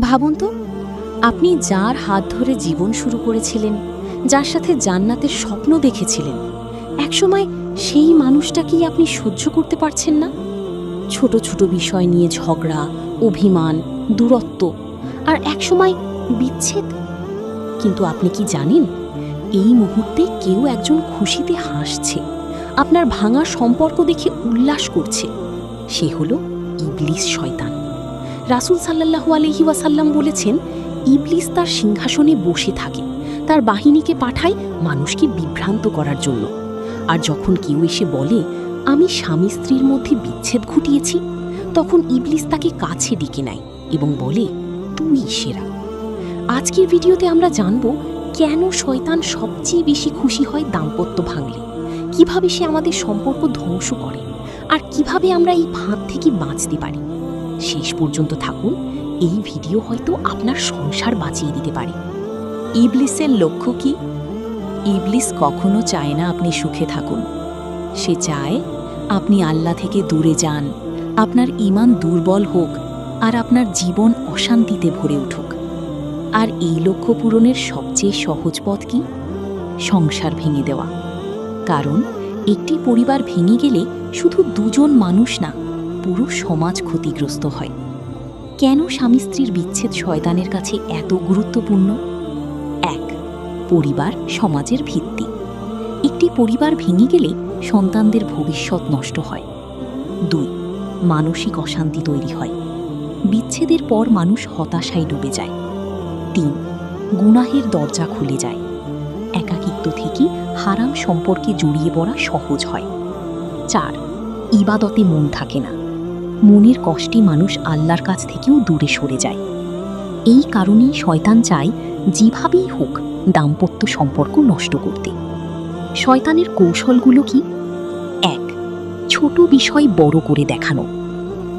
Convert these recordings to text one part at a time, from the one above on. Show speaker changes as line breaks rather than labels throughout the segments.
ভাবুন তো, আপনি যার হাত ধরে জীবন শুরু করেছিলেন, যার সাথে জান্নাতের স্বপ্ন দেখেছিলেন, একসময় সেই মানুষটাকেই আপনি সহ্য করতে পারছেন না। ছোট ছোট বিষয় নিয়ে ঝগড়া, অভিমান, দূরত্ব, আর একসময় বিচ্ছেদ। কিন্তু আপনি কি জানেন, এই মুহূর্তে কেউ একজন খুশিতে হাসছে, আপনার ভাঙা সম্পর্ক দেখে উল্লাস করছে। সে হলো ইবলিস, শয়তান। রাসূল সাল্লাল্লাহু আলাইহি ওয়াসাল্লাম বলেছেন, ইবলিস তার সিংহাসনে বসে থাকে, তার বাহিনীকে পাঠায় মানুষকে বিভ্রান্ত করার জন্য। আর যখন কেউ এসে বলে, আমি স্বামী স্ত্রীর মধ্যে বিচ্ছেদ ঘটিয়েছি, তখন ইবলিস তাকে কাছে ডেকে নেয় এবং বলে, তুই সেরা। আজকের ভিডিওতে আমরা জানব কেন শয়তান সবচেয়ে বেশি খুশি হয় দাম্পত্য ভাঙলে, কিভাবে সে আমাদের সম্পর্ক ধ্বংস করে, আর কিভাবে আমরা এই ফাঁদ থেকে বাঁচতে পারি। শেষ পর্যন্ত থাকুন, এই ভিডিও হয়তো আপনার সংসার বাঁচিয়ে দিতে পারে।
ইবলিসের লক্ষ্য কি? ইবলিস কখনো চায় না আপনি সুখে থাকুন। সে চায় আপনি আল্লাহ থেকে দূরে যান, আপনার ঈমান দুর্বল হোক, আর আপনার জীবন অশান্তিতে ভরে উঠুক। আর এই লক্ষ্য পূরণের সবচেয়ে সহজ পথ কি? সংসার ভেঙে দেওয়া। কারণ একটি পরিবার ভেঙে গেলে শুধু দুজন মানুষ না, পুরো সমাজ ক্ষতিগ্রস্ত হয়। কেন স্বামী স্ত্রীর বিচ্ছেদ শয়তানের কাছে এত গুরুত্বপূর্ণ? ১. পরিবার সমাজের ভিত্তি। একটি পরিবার ভেঙে গেলে সন্তানদের ভবিষ্যৎ নষ্ট হয়। ২. মানসিক অশান্তি তৈরি হয়। বিচ্ছেদের পর মানুষ হতাশায় ডুবে যায়। ৩. গুনাহের দরজা খুলে যায়। একাকিত্ব থেকে হারাম সম্পর্কে জড়িয়ে পড়া সহজ হয়। ৪. ইবাদতে মন থাকে না। মনের কষ্টে মানুষ আল্লাহর কাছ থেকেও দূরে সরে যায়। এই কারণেই শয়তান চায় যেভাবেই হোক দাম্পত্য সম্পর্ক নষ্ট করতে। শয়তানের কৌশলগুলো কি? ১. ছোট বিষয় বড় করে দেখানো।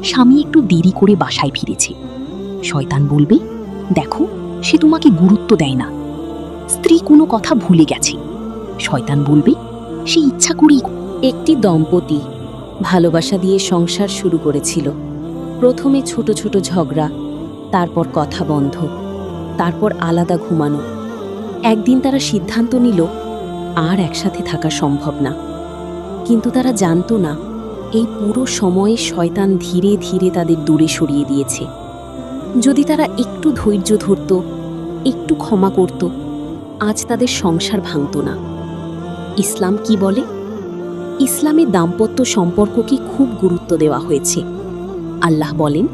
স্বামী একটু দেরি করে বাসায় ফিরেছে, শয়তান বলবে, দেখো সে তোমাকে গুরুত্ব দেয় না। স্ত্রী কোনো কথা ভুলে গেছে, শয়তান বলবে, সে ইচ্ছা করেই।
একটি দম্পতি ভালোবাসা দিয়ে সংসার শুরু করেছিল। প্রথমে ছোট ছোট ঝগড়া, তারপর কথা বন্ধ, তারপর আলাদা ঘুমানো। একদিন তারা সিদ্ধান্ত নিল আর একসাথে থাকা সম্ভব না। কিন্তু তারা জানতো না, এই পুরো সময়ে শয়তান ধীরে ধীরে তাদের দূরে সরিয়ে দিয়েছে। যদি তারা একটু ধৈর্য ধরত, একটু ক্ষমা করত, আজ তাদের সংসার ভাঙত না। ইসলাম কি বলে? ইসলামে দাম্পত্য সম্পর্ককে খুব গুরুত্ব দেওয়া হয়েছে। আল্লাহ বলেন,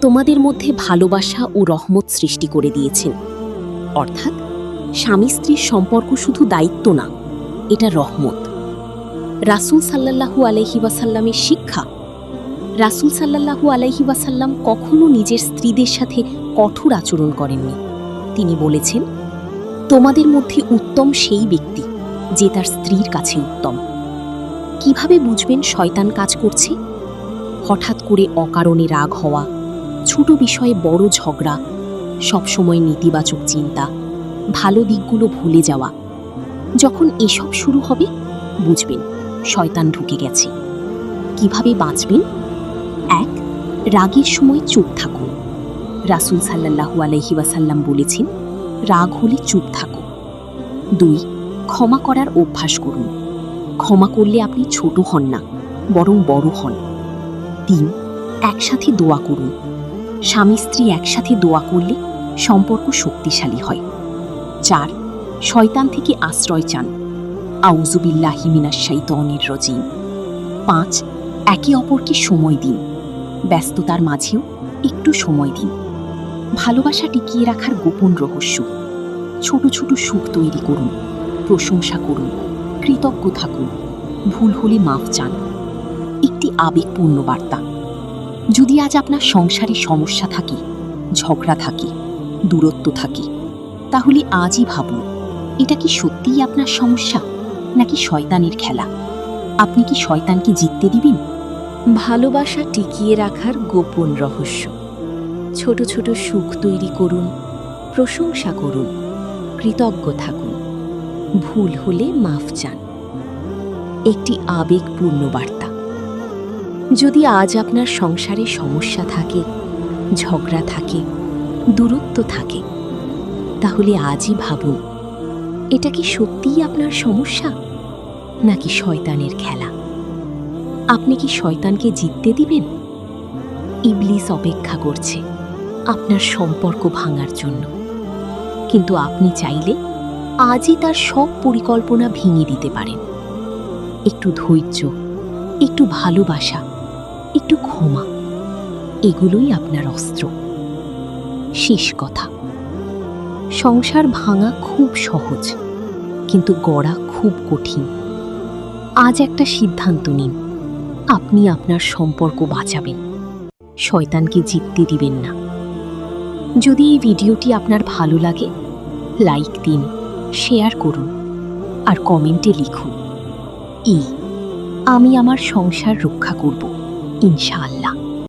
তোমাদের মধ্যে ভালোবাসা ও রহমত সৃষ্টি করে দিয়েছেন। অর্থাৎ স্বামী স্ত্রীর সম্পর্ক শুধু দায়িত্ব না, এটা রহমত। রাসূল সাল্লাল্লাহু আলাইহি ওয়াসাল্লামের শিক্ষা। রাসূল সাল্লাল্লাহু আলাইহি ওয়াসাল্লাম কখনো নিজের স্ত্রীদের সাথে কঠোর আচরণ করেননি। তিনি বলেছেন, তোমাদের মধ্যে উত্তম সেই ব্যক্তি যে তার স্ত্রীর কাছে উত্তম। কিভাবে বুঝবেন শয়তান কাজ করছে? হঠাৎ করে অকারণে রাগ হওয়া, ছোট বিষয়ে বড় ঝগড়া, সবসময় নেতিবাচক চিন্তা, ভালো দিকগুলো ভুলে যাওয়া। যখন এসব শুরু হবে, বুঝবেন শয়তান ঢুকে গেছে। কিভাবে বাঁচবেন? ১. রাগের সময় চুপ থাকুন। রাসূল সাল্লাল্লাহু আলাইহি ওয়াসাল্লাম বলেছেন, রাগ হলে চুপ থাকো। ২. ক্ষমা করার অভ্যাস করুন। ক্ষমা করলে আপনি ছোট হন না, বরং বড় হন। ৩. একসাথে দোয়া করুন। স্বামী স্ত্রী একসাথে দোয়া করলে সম্পর্ক শক্তিশালী হয়। ৪. শয়তান থেকে আশ্রয় চান। আউযু বিল্লাহি মিনাশ শাইতানির রাজিম। ৫. একে অপরকে সময় দিন। ব্যস্ততার মাঝেও একটু সময় দিন। ভালোবাসা টিকিয়ে রাখার গোপন রহস্য। ছোট ছোট সুখ তৈরি করুন, প্রশংসা করুন, কৃতজ্ঞ থাকুন, ভুল হলে মাফ চান। একটি আবেগপূর্ণ বার্তা। যদি আজ আপনার সংসারে সমস্যা থাকে, ঝগড়া থাকে, দূরত্ব থাকে, তাহলে আজই ভাবুন, এটা কি সত্যিই আপনার সমস্যা নাকি শয়তানের খেলা? আপনি কি শয়তানকে জিততে দিবেন? ভালোবাসা টিকিয়ে রাখার গোপন রহস্য। ছোট ছোট সুখ তৈরি করুন, প্রশংসা করুন, কৃতজ্ঞ থাকুন, ভুল হলে মাফ চান। একটি আবেগপূর্ণ বার্তা। যদি আজ আপনার সংসারে সমস্যা থাকে, ঝগড়া থাকে, দূরত্ব থাকে। তাহলে আজই ভাবুন, এটা কি সত্যিই আপনার সমস্যা, নাকি শয়তানের খেলা? আপনি কি শয়তানকে জিততে দিবেন? ইবলিস অপেক্ষা করছে আপনার সম্পর্ক ভাঙার জন্য, কিন্তু আপনি চাইলে আজই তার সব পরিকল্পনা ভেঙে দিতে পারেন। একটু ধৈর্য, একটু ভালোবাসা, একটু ক্ষমা, এগুলোই আপনার অস্ত্র। শেষ কথা, সংসার ভাঙা খুব সহজ, কিন্তু গড়া খুব কঠিন। আজ একটা সিদ্ধান্ত নিন, আপনি আপনার সম্পর্ক বাঁচাবেন, শয়তানকে জিততে দিবেন না। যদি এই ভিডিওটি আপনার ভালো লাগে, লাইক দিন, শেয়ার করুন, আর কমেন্টে লিখুন, আমি আমার সংসার রক্ষা করব, ইনশাআল্লাহ।